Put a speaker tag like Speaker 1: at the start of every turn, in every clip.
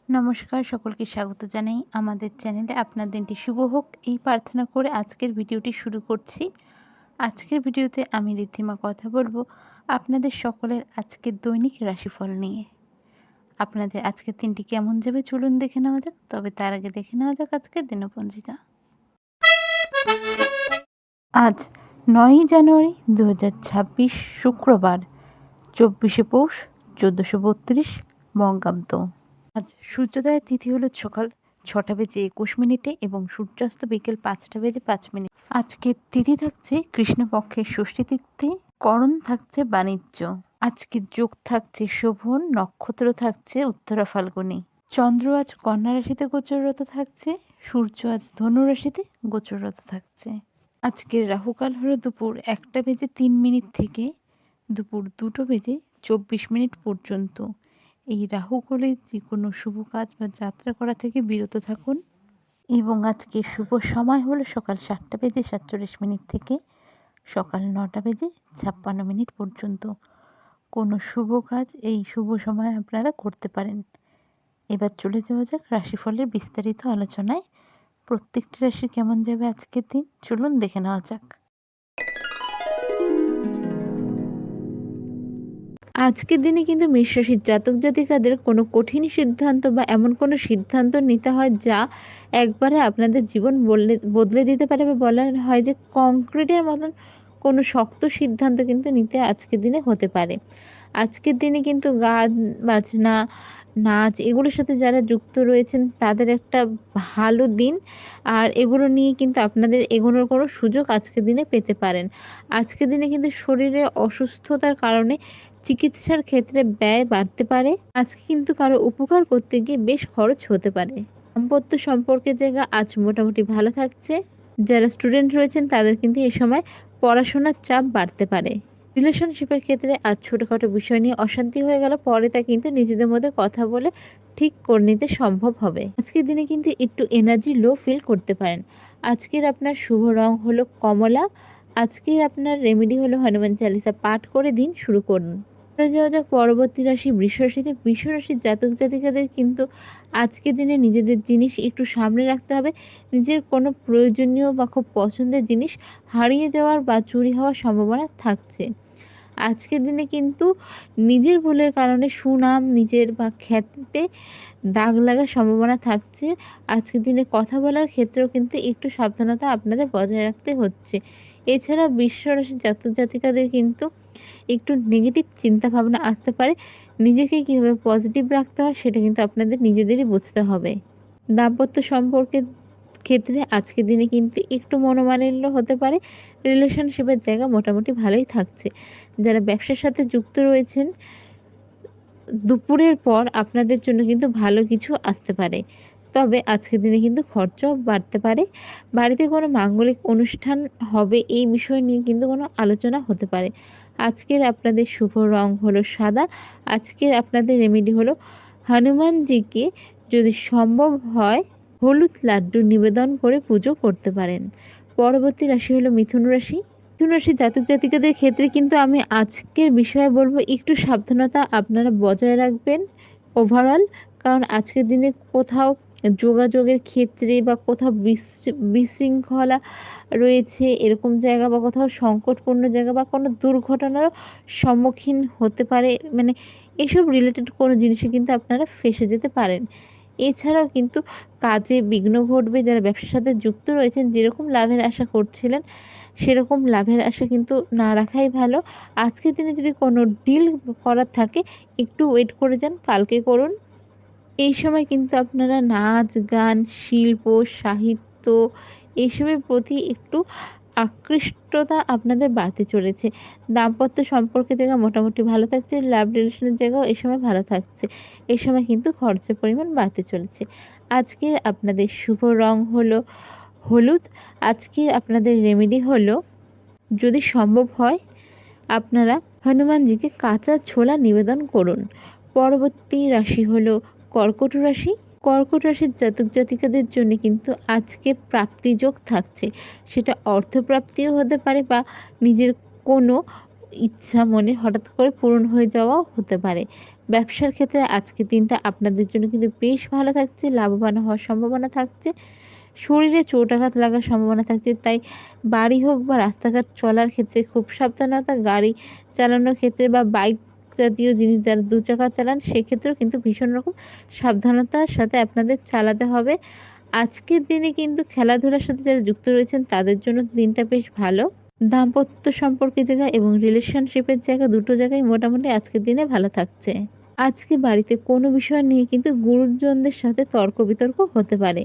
Speaker 1: নমস্কার, সকলকে স্বাগত জানাই আমাদের চ্যানেলে। আপনার দিনটি শুভ হোক এই প্রার্থনা করে আজকের ভিডিওটি শুরু করছি। আজকের ভিডিওতে আমি ঋদ্ধিমা কথা বলবো আপনাদের সকলের আজকের দৈনিক রাশিফল নিয়ে। আপনাদের আজকের দিনটি কেমন যাবে চলুন দেখে নেওয়া যাক। তবে তার আগে দেখে নেওয়া যাক আজকের দিনপঞ্জিকা। আজ 9ই জানুয়ারি 2026 শুক্রবার, 24শে পৌষ 1432 বঙ্গাব্দ। আজ সূর্যোদয়ের তিথি হলো সকাল 6টা বেজে 21 এবং সূর্যাস্ত বিকেল 5টা বেজে 5। আজকের তিথি থাকছে কৃষ্ণপক্ষের ষষ্ঠী তিথি, করণ থাকছে বাণিজ্য। আজকের যোগ থাকছে শোভন, নক্ষত্র থাকছে উত্তরা ফাল্গুনী। চন্দ্র আজ কন্যা রাশিতে গোচররত থাকছে, সূর্য আজ ধনু রাশিতে গোচররত থাকছে। আজকের রাহুকাল হলো দুপুর 1টা বেজে 3 থেকে দুপুর 2টো বেজে 24 পর্যন্ত। এই রাহুকালে যে কোনো শুভ কাজ বা যাত্রা করা থেকে বিরত থাকুন। এবং আজকে শুভ সময় হলো সকাল 7টা বেজে 47 থেকে সকাল 9টা বেজে 56 পর্যন্ত। কোনো শুভ কাজ এই শুভ সময় আপনারা করতে পারেন। এবার চলে যাওয়া যাক রাশিফলের বিস্তারিত আলোচনায়। প্রত্যেকটি রাশি কেমন যাবে আজকের দিন চলুন দেখে নেওয়া যাক। আজকের দিনে কিন্তু মেষ রাশির জাতক জাতিকাদের কোনো কঠিন সিদ্ধান্ত বা এমন কোনো সিদ্ধান্ত নিতে হয় যা একবারে আপনাদের জীবন বদলে দিতে পারে, বা বলা হয় যে কংক্রিটের মতন কোনো শক্ত সিদ্ধান্ত কিন্তু নিতে আজকের দিনে হতে পারে। আজকের দিনে কিন্তু গান বাজনা, নাচ এগুলোর সাথে যারা যুক্ত রয়েছেন তাদের একটা ভালো দিন। আর এগুলো নিয়ে কিন্তু আপনাদের এগোনোর কোনো সুযোগ আজকের দিনে পেতে পারেন। আজকের দিনে কিন্তু শরীরে অসুস্থতার কারণে চিকিৎসার ক্ষেত্রে ব্যয় বাড়তে পারে। আজকে কিন্তু কারো উপকার করতে গিয়ে বেশ খরচ হতে পারে। দাম্পত্য সম্পর্কের জায়গা আজ মোটামুটি ভালো থাকছে। যারা স্টুডেন্ট রয়েছেন তাদের কিন্তু এ সময় পড়াশোনার চাপ বাড়তে পারে। রিলেশনশিপের ক্ষেত্রে আজ ছোটোখাটো বিষয় নিয়ে অশান্তি হয়ে গেল, পরে তা কিন্তু নিজেদের মধ্যে কথা বলে ঠিক করে নিতে সম্ভব হবে। আজকের দিনে কিন্তু একটু এনার্জি লো ফিল করতে পারেন। আজকের আপনার শুভ রং হলো কমলা। আজকের আপনার রেমেডি হলো হনুমান চালিসা পাঠ করে দিন শুরু করুন। চলে যাওয়া যাক পরবর্তী রাশি বৃষ রাশিতে। বৃষ রাশির জাতক জাতিকাদের কিন্তু আজকের দিনে নিজেদের জিনিস একটু সামনে রাখতে হবে। নিজের কোনো প্রয়োজনীয় বা খুব পছন্দের জিনিস হারিয়ে যাওয়ার বা চুরি হওয়ার সম্ভাবনা থাকছে। আজকের দিনে কিন্তু নিজের ভুলের কারণে সুনাম নিজের বা খ্যাতিতে দাগ লাগার সম্ভাবনা থাকছে। আজকের দিনে কথা বলার ক্ষেত্রেও কিন্তু একটু সাবধানতা আপনাদের বজায় রাখতে হচ্ছে। এছাড়া বৃষ রাশির জাতক জাতিকাদের কিন্তু একটু নেগেটিভ চিন্তাভাবনা আসতে পারে। নিজেকে কীভাবে পজিটিভ রাখতে হয় সেটা কিন্তু আপনাদের নিজেদেরই বুঝতে হবে। দাম্পত্য সম্পর্কের ক্ষেত্রে আজকের দিনে কিন্তু একটু মনোমালিন্য হতে পারে। রিলেশনশিপের জায়গা মোটামুটি ভালোই থাকছে। যারা ব্যবসার সাথে যুক্ত রয়েছেন দুপুরের পর আপনাদের জন্য কিন্তু ভালো কিছু আসতে পারে। তবে আজকের দিনে কিন্তু খরচাও বাড়তে পারে। বাড়িতে কোনো মাঙ্গলিক অনুষ্ঠান হবে এই বিষয় নিয়ে কিন্তু কোনো আলোচনা হতে পারে। আজকের আপনাদের শুভ রং হলো সাদা। আজকের আপনাদের রেমেডি হলো হনুমানজিকে যদি সম্ভব হয় হলুদ লাড্ডু নিবেদন করে পুজো করতে পারেন। পরবর্তী রাশি হলো মিথুন রাশি। মিথুন রাশির জাতক জাতিকাদের ক্ষেত্রে কিন্তু আমি আজকের বিষয়ে বলবো একটু সাবধানতা আপনারা বজায় রাখবেন ওভারঅল। কারণ আজকের দিনে কোথাও যোগাযোগের ক্ষেত্রে বা কোথাও বিশৃঙ্খলা রয়েছে এরকম জায়গা, বা কোথাও সংকটপূর্ণ জায়গা বা কোনো দুর্ঘটনারও সম্মুখীন হতে পারে, মানে এসব রিলেটেড কোনো জিনিসে কিন্তু আপনারা ফেঁসে যেতে পারেন। এছাড়াও কিন্তু কাজে বিঘ্ন ঘটবে। যারা ব্যবসার সাথে যুক্ত রয়েছেন যেরকম লাভের আশা করছিলেন সেরকম লাভের আশা কিন্তু না রাখাই ভালো। আজকের দিনে যদি কোনো ডিল করার থাকে একটু ওয়েট করে যান, কালকে করুন। এই সময় কিন্তু আপনারা নাচ গান, শিল্প, সাহিত্য এইসবের প্রতি একটু আকৃষ্টতা আপনাদের বাড়তে চলেছে। দাম্পত্য সম্পর্কের জায়গা মোটামুটি ভালো থাকছে। লাভ রিলেশনের জায়গাও এই সময় ভালো থাকছে। এই সময় কিন্তু খরচের পরিমাণ বাড়তে চলেছে। আজকের আপনাদের শুভ রং হলো হলুদ। আজকের আপনাদের রেমেডি হলো যদি সম্ভব হয় আপনারা হনুমানজিকে কাঁচা ছোলা নিবেদন করুন। পরবর্তী রাশি হলো কর্কট রাশি। কর্কট রাশির জাতক জাতিকাদের জন্য কিন্তু আজকে প্রাপ্তিযোগ থাকছে। সেটা অর্থপ্রাপ্তিও হতে পারে বা নিজের কোনো ইচ্ছা মনে হঠাৎ করে পূরণ হয়ে যাওয়াও হতে পারে। ব্যবসার ক্ষেত্রে আজকের দিনটা আপনাদের জন্য কিন্তু বেশ ভালো থাকছে, লাভবান হওয়ার সম্ভাবনা থাকছে। শরীরে চোট-আঘাত লাগার সম্ভাবনা থাকছে। তাই বাড়ি হোক বা রাস্তাঘাট চলার ক্ষেত্রে খুব সাবধানতা, গাড়ি চালানোর ক্ষেত্রে বা বাইক জাতীয় জিনিস যারা ২ চাকা চালান সেক্ষেত্রেও কিন্তু ভীষণ রকম সাবধানতার সাথে আপনাদের চালাতে হবে। আজকের দিনে কিন্তু খেলাধুলার সাথে যারা যুক্ত রয়েছেন তাদের জন্য দিনটা বেশ ভালো। দাম্পত্য সম্পর্কের জায়গা এবং রিলেশনশিপের জায়গা দুটো জায়গায় মোটামুটি আজকের দিনে ভালো থাকছে। আজকে বাড়িতে কোনো বিষয় নিয়ে কিন্তু গুরুজনদের সাথে তর্ক-বিতর্ক হতে পারে।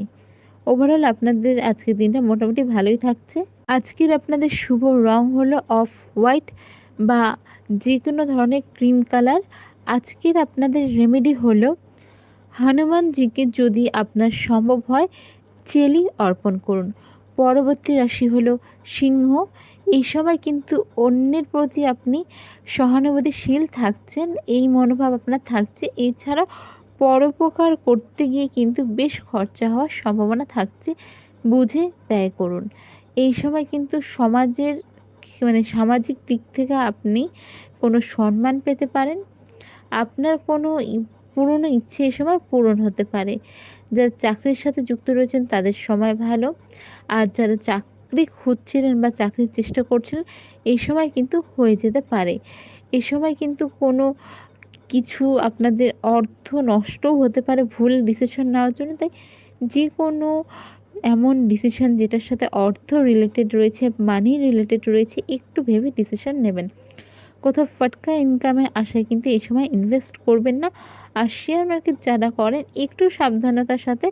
Speaker 1: ওভারঅল আপনাদের আজকের দিনটা মোটামুটি ভালোই থাকছে। আজকের আপনাদের শুভ রং হলো অফ হোয়াইট বা যেকোনো ধরনের ক্রিম কালার। আজকের আপনাদের রেমেডি হলো হনুমানজিকে যদি আপনার সম্ভব হয় চেলি অর্পণ করুন। পরবর্তী রাশি হলো সিংহ। এই সময় কিন্তু অন্যের প্রতি আপনি সহানুভূতিশীল থাকছেন, এই মনোভাব আপনার থাকছে। এছাড়া পরোপকার করতে গিয়ে কিন্তু বেশ খরচা হওয়ার সম্ভাবনা থাকছে, বুঝে ব্যয় করুন। এই সময় কিন্তু সমাজের সামাজিক দিক থেকে আপনি কোনো সম্মান পেতে পারেন। আপনার কোনো পুরনো ইচ্ছে এ সময় পূরণ হতে পারে। যারা চাকরির সাথে যুক্ত রয়েছেন তাদের সময় ভালো। আর যারা চাকরি খুঁজছিলেন বা চাকরির চেষ্টা করছিলেন এই সময় কিন্তু হয়ে যেতে পারে। এ সময় কিন্তু কোনো কিছু আপনাদের অর্থ নষ্টও হতে পারে ভুল ডিসিশন নেওয়ার জন্য। তাই যেকোনো এমন ডিসিশন যেটার সাথে অর্থ রিলেটেড রয়েছে, মানি রিলেটেড রয়েছে একটু ভেবে ডিসিশন নেবেন। কোথাও ফাটকা ইনকামের আশায় কিন্তু এই সময় ইনভেস্ট করবেন না। আর শেয়ার মার্কেট যারা করেন একটু সাবধানতার সাথে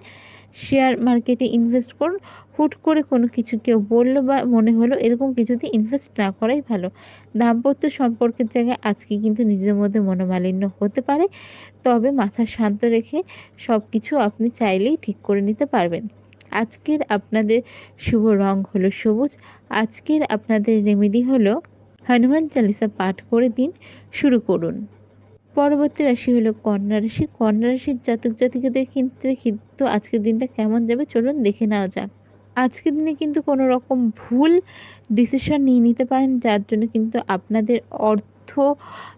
Speaker 1: শেয়ার মার্কেটে ইনভেস্ট করুন। হুট করে কোনো কিছু কেউ বলল বা মনে হলো এরকম কিছুতে ইনভেস্ট না করাই ভালো। দাম্পত্য সম্পর্কের জায়গায় আজকে কিন্তু নিজের মধ্যে মনোমালিন্য হতে পারে। তবে মাথা শান্ত রেখে সব কিছু আপনি চাইলেই ঠিক করে নিতে পারবেন। আজকের আপনাদের শুভ রং হলো সবুজ। আজকের আপনাদের রেমেডি হলো হনুমান চালিসা পাঠ করে দিন শুরু করুন। পরবর্তী রাশি হলো কন্যা রাশি। কন্যা রাশির জাতক জাতিকাদের ক্ষেত্রে কিন্তু আজকের দিনটা কেমন যাবে চলুন দেখে নেওয়া যাক। আজকের দিনে কিন্তু কোনো রকম ভুল ডিসিশন নিয়ে নিতে পারেন যার জন্য কিন্তু আপনাদের অর্থ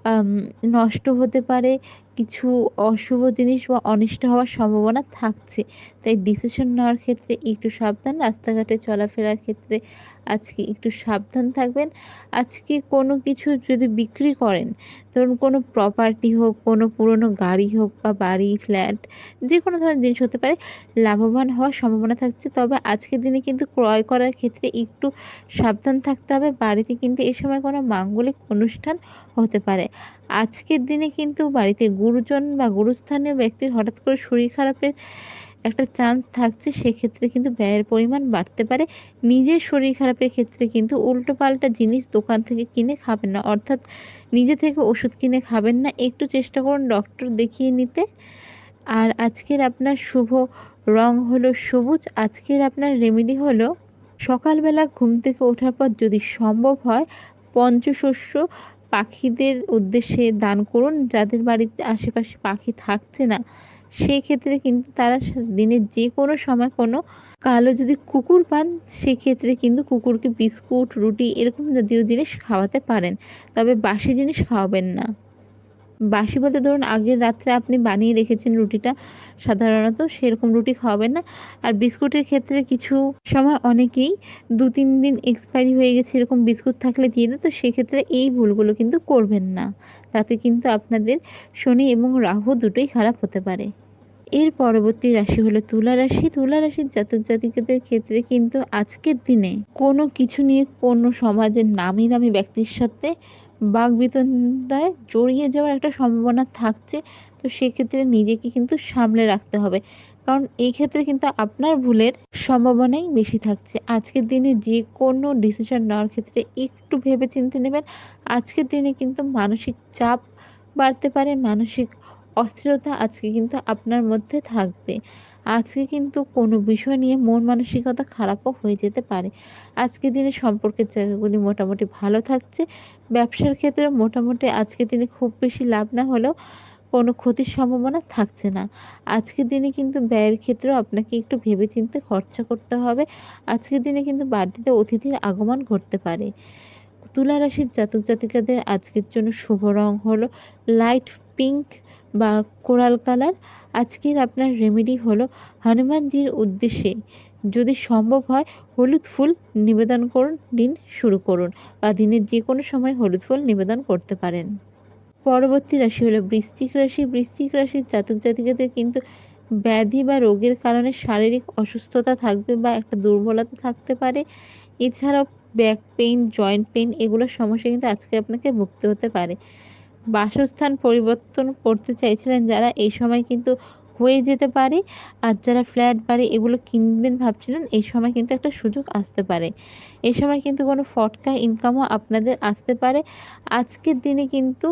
Speaker 1: আম নষ্ট হতে পারে। কিছু অশুভ জিনিস বা অনিষ্ট হওয়ার সম্ভাবনা থাকছে। তাই ডিসিশন নেওয়ার ক্ষেত্রে একটু সাবধান। রাস্তাঘাটে চলাফেরার ক্ষেত্রে আজকে একটু সাবধান থাকবেন। আজকে কোনো কিছু যদি বিক্রি করেন, ধরুন কোনো প্রপার্টি হোক, কোনো পুরনো গাড়ি হোক বা বাড়ি, ফ্ল্যাট যেকোনো ধরনের জিনিস হতে পারে, লাভবান হওয়ার সম্ভাবনা থাকছে। তবে আজকের দিনে কিন্তু ক্রয় করার ক্ষেত্রে একটু সাবধান থাকতে হবে। বাড়িতে কিন্তু এ সময় কোনো মাঙ্গলিক অনুষ্ঠান হতে পারে। আজকের দিনে কিন্তু বাড়িতে গুরুজন বা গুরুস্থানীয় ব্যক্তির হঠাৎ করে শরীর খারাপের একটা চান্স থাকছে। সেক্ষেত্রে কিন্তু ব্যয়ের পরিমাণ বাড়তে পারে। নিজের শরীর খারাপের ক্ষেত্রে কিন্তু উল্টোপাল্টা জিনিস দোকান থেকে কিনে খাবেন না। অর্থাৎ নিজে থেকে ওষুধ কিনে খাবেন না। একটু চেষ্টা করুন ডক্টর দেখিয়ে নিতে। আর আজকের আপনার শুভ রং হলো সবুজ। আজকের আপনার রেমেডি হলো সকালবেলা ঘুম থেকে ওঠার পর যদি সম্ভব হয় পঞ্চশস্য পাখিদের উদ্দেশ্যে দান করুন। যাদের বাড়িতে আশেপাশে পাখি থাকছে না সেক্ষেত্রে কিন্তু তারা দিনের যে কোনো সময় কোনো কালো যদি কুকুর পান সেক্ষেত্রে কিন্তু কুকুরকে বিস্কুট, রুটি এরকম জাতীয় জিনিস খাওয়াতে পারেন। তবে বাসি জিনিস খাওয়াবেন না। বাসি বলতে ধরুন আগের রাত্রে আপনি বানিয়ে রেখেছেন রুটিটা, সাধারণত সেরকম রুটি খাওয়াবেন না। আর বিস্কুটের ক্ষেত্রে কিছু সময় অনেকেই ২-৩ দিন এক্সপায়ারি হয়ে গেছে এরকম বিস্কুট থাকলে দিয়ে দেয়। তো সেক্ষেত্রে এই ভুলগুলো কিন্তু করবেন না। তাতে কিন্তু আপনাদের শনি এবং রাহু দুটোই খারাপ হতে পারে। এর পরবর্তী রাশি হলো তুলা রাশি। তুলা রাশির জাতক জাতিকাদের ক্ষেত্রে কিন্তু আজকের দিনে কোনো কিছু নিয়ে কোনো সমাজের নামি দামি ব্যক্তির সাথে বাকবিতন্ডায় জড়িয়ে যাওয়ার একটা সম্ভাবনা থাকছে। তো সেক্ষেত্রে নিজেকে কিন্তু সামলে রাখতে হবে। কারণ এই ক্ষেত্রে কিন্তু আপনার ভুলের সম্ভাবনাই বেশি থাকছে। আজকের দিনে যে কোনো ডিসিশন নেওয়ার ক্ষেত্রে একটু ভেবেচিন্তে নেবেন। আজকের দিনে কিন্তু মানসিক চাপ বাড়তে পারে, মানসিক অস্থিরতা আজকে কিন্তু আপনার মধ্যে থাকবে। আজকে কিন্তু কোনো বিষয় নিয়ে মন মানসিকতা খারাপও হয়ে যেতে পারে। আজকের দিনে সম্পর্কের জায়গাগুলি মোটামুটি ভালো থাকছে। ব্যবসার ক্ষেত্রে মোটামুটি আজকের দিনে খুব বেশি লাভ না হলেও কোনো ক্ষতির সম্ভাবনা থাকছে না। আজকের দিনে কিন্তু ব্যয়ের ক্ষেত্রেও আপনাকে একটু ভেবেচিন্তে খরচা করতে হবে। আজকের দিনে কিন্তু বাড়িতে অতিথির আগমন ঘটতে পারে। তুলা রাশির জাতক জাতিকাদের আজকের জন্য শুভ রং হলো লাইট পিঙ্ক বা কোরাল কালার। আজকের আপনার রেমেডি হলো হনুমানজির উদ্দেশ্যে যদি সম্ভব হয় হলুদ ফুল নিবেদন করুন, দিন শুরু করুন বা দিনের যে কোনো সময় হলুদ ফুল নিবেদন করতে পারেন। পরবর্তী রাশি হলো বৃশ্চিক রাশি। বৃশ্চিক রাশির জাতক জাতিকাদের কিন্তু ব্যাধি বা রোগের কারণে শারীরিক অসুস্থতা থাকবে বা একটা দুর্বলতা থাকতে পারে। এছাড়াও ব্যাক পেইন, জয়েন্ট পেইন এগুলোর সমস্যা কিন্তু আজকে আপনাকে ভুগতে হতে পারে। বাসস্থান পরিবর্তন করতে চাইছিলেন যারা, এই সময় কিন্তু হয়ে যেতে পারে। আর যারা ফ্ল্যাট বাড়ি এগুলো কিনবেন ভাবছিলেন, এই সময় কিন্তু একটা সুযোগ আসতে পারে। এই সময় কিন্তু কোনো ফটকা ইনকামও আপনাদের আসতে পারে। আজকের দিনে কিন্তু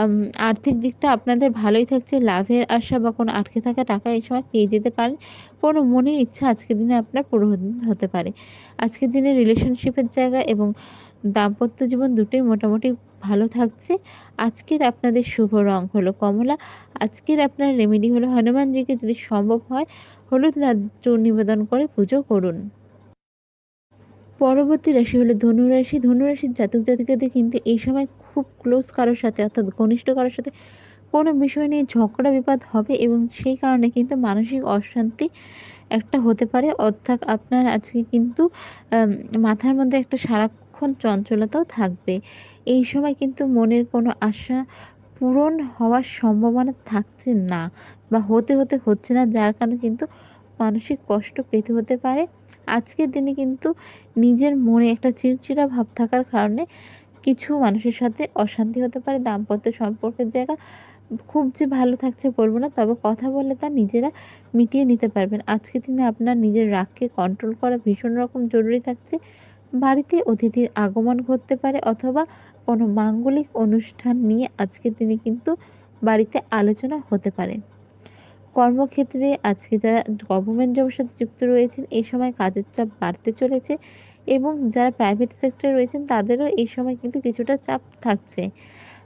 Speaker 1: আম আর্থিক দিকটা আপনাদের ভালোই থাকছে। লাভের আশা বা কোনো আটকে থাকা টাকা এই সময় পেয়ে যেতে পারেন। কোনো মনের ইচ্ছা আজকের দিনে আপনার পূরণ হতে পারে। আজকের দিনে রিলেশনশিপের জায়গা এবং দাম্পত্য জীবন দুটোই মোটামুটি ভালো থাকছে। আজকের আপনাদের শুভ রং হলো কমলা। আজকের আপনার রেমেডি হলো হনুমানজিকে যদি সম্ভব হয় হলুদ লাড্ডু নিবেদন করে পুজো করুন। পরবর্তী রাশি হলো ধনুরাশি। ধনুরাশির জাতক জাতিকাদের কিন্তু এই সময় খুব ক্লোজ কারোর সাথে অর্থাৎ ঘনিষ্ঠ কারোর সাথে কোনো বিষয় নিয়ে ঝগড়া বিবাদ হবে এবং সেই কারণে কিন্তু মানসিক অশান্তি একটা হতে পারে। অর্থাৎ আপনার আজকে কিন্তু আম মাথার মধ্যে একটা সারাক্ষণ চঞ্চলতাও থাকবে। এই সময় কিন্তু মনের কোনো আশা পূরণ হওয়ার সম্ভাবনা থাকছে না বা হচ্ছে না, যার কারণে কিন্তু মানসিক কষ্ট পেতে হতে পারে। আজকের দিনে কিন্তু নিজের মনে একটা চিড়চিড়া ভাব থাকার কারণে কিছু মানুষের সাথে অশান্তি হতে পারে। দাম্পত্য সম্পর্কের জায়গা খুব যে ভালো থাকছে বলব না, তবে কথা বললে তা নিজেরা মিটিয়ে নিতে পারবেন। আজকের দিনে আপনার নিজের রাগকে কন্ট্রোল করা ভীষণ রকম জরুরি থাকছে। বাড়িতে অতিথির আগমন ঘটতে পারে অথবা কোনো মাঙ্গলিক অনুষ্ঠান নিয়ে আজকের দিনে কিন্তু বাড়িতে আলোচনা হতে পারে। কর্মক্ষেত্রে আজকে যারা গভর্নমেন্ট জবের সাথে যুক্ত রয়েছেন এই সময় কাজের চাপ বাড়তে চলেছে এবং যারা প্রাইভেট সেক্টরে রয়েছেন তাদেরও এই সময় কিন্তু কিছুটা চাপ থাকছে।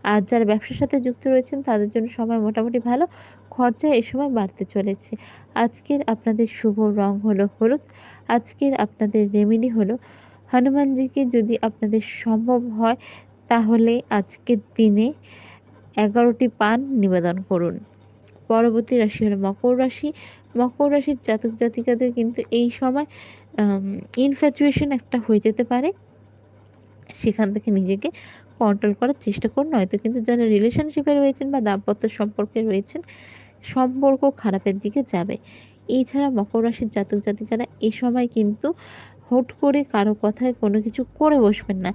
Speaker 1: আর যারা ব্যবসার সাথে যুক্ত রয়েছেন তাদের জন্য সময় মোটামুটি ভালো, খরচা এ সময় বাড়তে চলেছে। আজকের আপনাদের শুভ রং হলো হলুদ। আজকের আপনাদের রেমেডি হলো হনুমানজিকে যদি আপনাদের সম্ভব হয় তাহলে আজকের দিনে 11টি পান নিবেদন করুন। পরবর্তী রাশি হলো মকর রাশি। মকর রাশির জাতক জাতিকাদের কিন্তু এই সময় আম ইনফ্যাচুয়েশন একটা হয়ে যেতে পারে। সেখান থেকে নিজেকে কন্ট্রোল করার চেষ্টা করুন। নয়তো কিন্তু যারা রিলেশনশিপে রয়েছেন বা দাম্পত্য সম্পর্কে রয়েছেন, সম্পর্ক খারাপের দিকে যাবে। এছাড়া মকর রাশির জাতক জাতিকারা এ সময় কিন্তু হুট করে কারো কথায় কোনো কিছু করে বসবেন না।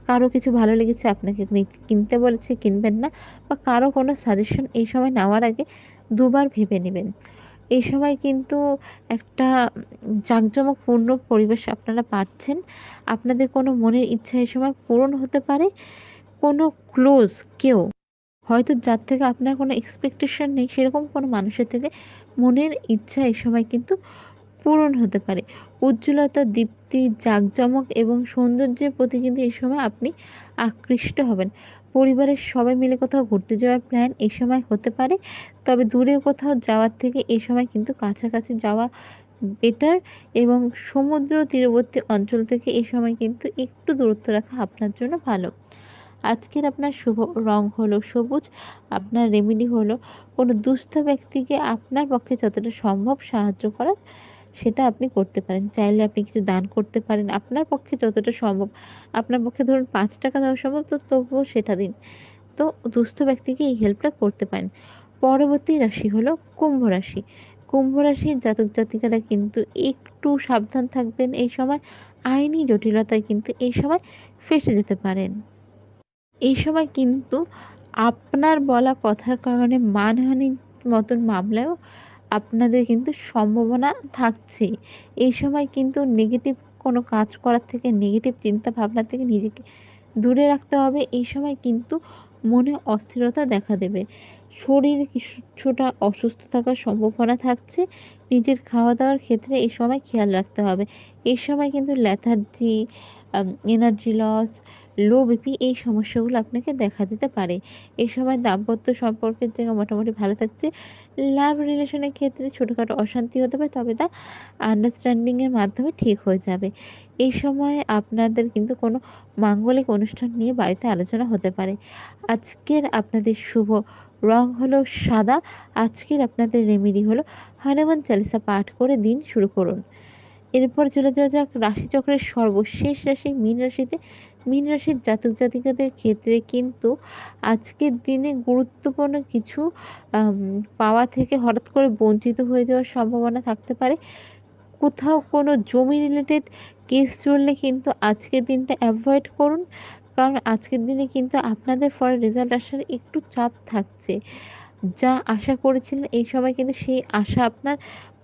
Speaker 1: কারো কিছু ভালো লেগেছে আপনাকে কিনতে বলেছে, কিনবেন না বা কারো কোনো সাজেশন এই সময় নেওয়ার আগে দুবার ভেবে নেবেন। এই সময় কিন্তু একটা জাঁকজমকপূর্ণ পরিবেশ আপনারা পাচ্ছেন। আপনাদের কোনো মনের ইচ্ছা এই সময় পূরণ হতে পারে। কোনো ক্লোজ কেউ হয়তো যার থেকে আপনার কোনো এক্সপেকটেশন নেই সেরকম কোনো মানুষের থেকে মনের ইচ্ছা এই সময় কিন্তু পূরণ হতে পারে। উজ্জ্বলতা, দীপ্তি, জাঁকজমক এবং সৌন্দর্যের প্রতি কিন্তু এই সময় আপনি আকৃষ্ট হবেন। পরিবারের সবাই মিলে কোথাও ঘুরতে যাওয়ার প্ল্যান এই সময় হতে পারে। তবে দূরে কোথাও যাওয়ার থেকে এই সময় কিন্তু কাছাকাছি যাওয়া বেটার এবং সমুদ্র তীরবর্তী অঞ্চল থেকে এই সময় কিন্তু একটু দূরত্ব রাখা আপনার জন্য ভালো। আজকের আপনার শুভ রং হলো সবুজ। আপনার রেমেডি হলো কোনো দুস্থ ব্যক্তিকে আপনার পক্ষে যতটা সম্ভব সাহায্য করার সেটা আপনি করতে পারেন। চাইলে আপনি কিছু দান করতে পারেন। আপনার পক্ষে যতটা সম্ভব, আপনার পক্ষে ধরুন ৳৫ দেওয়া সম্ভব তো তবুও সেটা দিন। তো দুস্থ ব্যক্তিকে এই হেল্পটা করতে পারেন। পরবর্তী রাশি হলো কুম্ভ রাশি। কুম্ভ রাশির জাতক জাতিকারা কিন্তু একটু সাবধান থাকবেন এই সময়। আইনি জটিলতায় কিন্তু এই সময় ফেঁসে যেতে পারেন। এই সময় কিন্তু আপনার বলা কথার কারণে মানহানির মতন মামলায়ও আপনাদের কিন্তু সম্ভাবনা থাকছে। এই সময় কিন্তু নেগেটিভ কোনো কাজ করার থেকে, নেগেটিভ চিন্তা ভাবনা থেকে নিজেকে দূরে রাখতে হবে। এই সময় কিন্তু মনে অস্থিরতা দেখা দেবে। শরীর কিছুটা অসুস্থ থাকার সম্ভাবনা থাকছে। নিজের খাওয়া-দাওয়ার ক্ষেত্রে এই সময় খেয়াল রাখতে হবে। এই সময় কিন্তু lethargy, energy loss, low BP এই সমস্যাগুলো আপনাকে দেখা দিতে পারে। এই সময় দাম্পত্য সম্পর্কের জায়গা মোটামুটি ভালো থাকছে। লাভ রিলেশনের ক্ষেত্রে ছোটোখাটো অশান্তি হতে পারে, তবে তা আন্ডারস্ট্যান্ডিংয়ের মাধ্যমে ঠিক হয়ে যাবে। এই সময় আপনাদের কিন্তু কোনো মাঙ্গলিক অনুষ্ঠান নিয়ে বাড়িতে আলোচনা হতে পারে। আজকের আপনাদের শুভ রং হলো সাদা। আজকের আপনাদের রেমেডি হলো হনুমান চালিসা পাঠ করে দিন শুরু করুন। এরপর চলে যাওয়া যাক রাশিচক্রের সর্বশেষ রাশি মীন রাশিতে। মীন রাশির জাতক জাতিকাদের ক্ষেত্রে কিন্তু আজকের দিনে গুরুত্বপূর্ণ কিছু আম পাওয়া থেকে হঠাৎ করে বঞ্চিত হয়ে যাওয়ার সম্ভাবনা থাকতে পারে। কোথাও কোনো জমি রিলেটেড কেস চললে কিন্তু আজকের দিনটা অ্যাভয়েড করুন। কারণ আজকের দিনে কিন্তু আপনাদের ফর রেজাল্ট আসার একটু চাপ থাকছে। যা আশা করেছিলেন এই সময় কিন্তু সেই আশা আপনার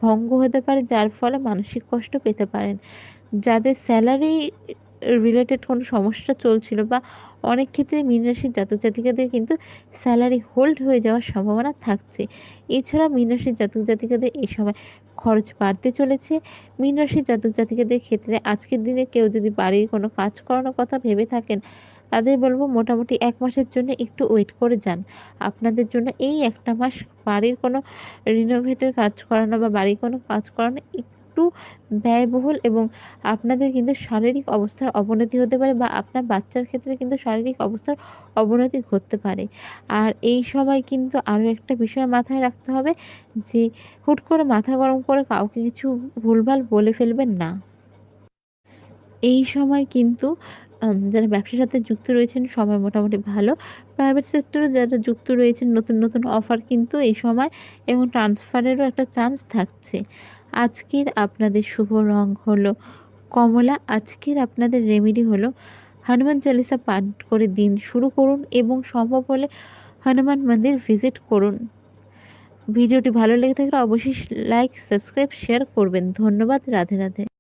Speaker 1: ভঙ্গ হতে পারে, যার ফলে মানসিক কষ্ট পেতে পারেন। যাদের স্যালারি রিলেটেড কোনো সমস্যা চলছিল বা অনেক ক্ষেত্রে মীন রাশির জাতক জাতিকাদের কিন্তু স্যালারি হোল্ড হয়ে যাওয়ার সম্ভাবনা থাকছে। এছাড়া মীন রাশির জাতক জাতিকাদের এই সময় খরচ বাড়তে চলেছে। মীন রাশির জাতক জাতিকাদের ক্ষেত্রে আজকের দিনে কেউ যদি বাড়ির কোনো কাজ করানোর কথা ভেবে থাকেন, তাদের বলবো মোটামুটি ১ মাসের জন্য একটু ওয়েট করে যান। আপনাদের জন্য এই ১টা মাস বাড়ির কোনো রিনোভেটের কাজ করানো বা বাড়ির কোনো কাজ করানো একটু ব্যয়বহুল এবং আপনাদের কিন্তু শারীরিক অবস্থার অবনতি হতে পারে বা আপনার বাচ্চার ক্ষেত্রে কিন্তু শারীরিক অবস্থার অবনতি ঘটতে পারে। আর এই সময় কিন্তু আরও একটা বিষয় মাথায় রাখতে হবে যে হুট করে মাথা গরম করে কাউকে কিছু ভুলভাল বলে ফেলবেন না। এই সময় কিন্তু যারা ব্যবসার সাথে যুক্ত রয়েছেন সময় মোটামুটি ভালো। প্রাইভেট সেক্টরে যারা যুক্ত রয়েছেন নতুন, নতুন অফার কিন্তু এই সময় এবং ট্রান্সফারেরও একটা চান্স থাকছে। আজকের আপনাদের শুভ রং হলো কমলা। আজকের আপনাদের রেমেডি হলো হনুমান চালিসা পাঠ করে দিন শুরু করুন এবং সম্ভব হলে হনুমান মন্দির ভিজিট করুন। ভিডিওটি ভালো লেগে থাকলে অবশ্যই লাইক, সাবস্ক্রাইব, শেয়ার করবেন। ধন্যবাদ। রাধে রাধে।